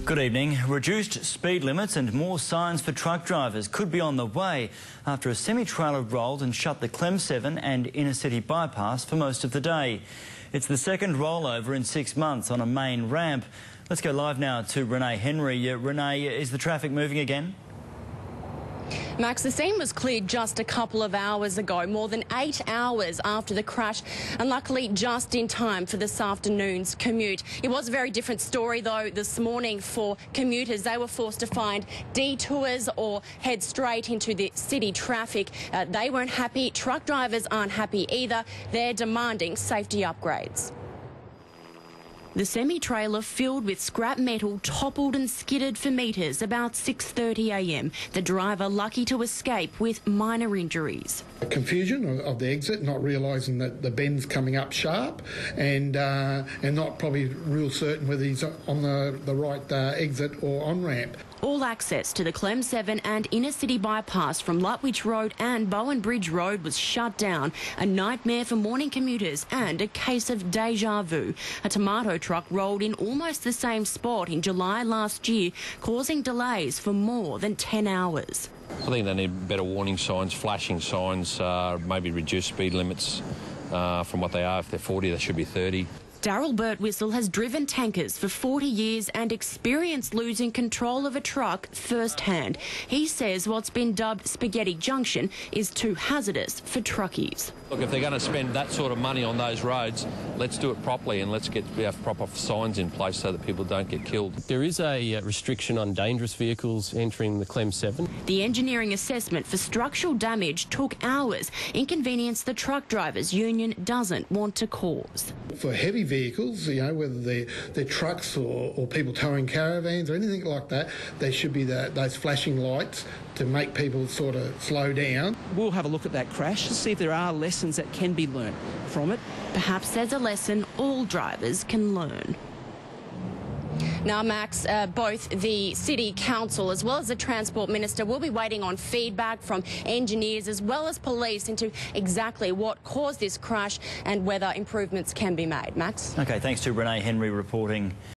Good evening. Reduced speed limits and more signs for truck drivers could be on the way after a semi-trailer rolled and shut the Clem 7 and inner city bypass for most of the day. It's the second rollover in 6 months on a main ramp. Let's go live now to Renee Henry. Renee, is the traffic moving again? Max, the scene was cleared just a couple of hours ago, more than 8 hours after the crash, and luckily just in time for this afternoon's commute. It was a very different story, though, this morning for commuters. They were forced to find detours or head straight into the city traffic. They weren't happy. Truck drivers aren't happy either. They're demanding safety upgrades. The semi-trailer filled with scrap metal toppled and skidded for metres about 6:30 a.m. The driver lucky to escape with minor injuries. Confusion of the exit, not realising that the bend's coming up sharp, and not probably real certain whether he's on the right exit or on-ramp. All access to the Clem 7 and inner city bypass from Lutwich Road and Bowen Bridge Road was shut down. A nightmare for morning commuters and a case of deja vu. A tomato truck rolled in almost the same spot in July last year, causing delays for more than 10 hours. I think they need better warning signs, flashing signs, maybe reduce speed limits from what they are. If they're 40, they should be 30. Daryl Birtwistle has driven tankers for 40 years and experienced losing control of a truck firsthand. He says what's been dubbed Spaghetti Junction is too hazardous for truckies. Look, if they're going to spend that sort of money on those roads, let's do it properly and let's get proper signs in place so that people don't get killed. There is a restriction on dangerous vehicles entering the Clem 7. The engineering assessment for structural damage took hours, inconvenience the truck drivers union doesn't want to cause. For heavy vehicles, you know, whether they're trucks or people towing caravans or anything like that, there should be those flashing lights to make people sort of slow down. We'll have a look at that crash to see if there are lessons that can be learnt from it. Perhaps there's a lesson all drivers can learn. Now, Max, both the City Council as well as the Transport Minister will be waiting on feedback from engineers as well as police into exactly what caused this crash and whether improvements can be made. Max? OK, thanks to Renee Henry reporting.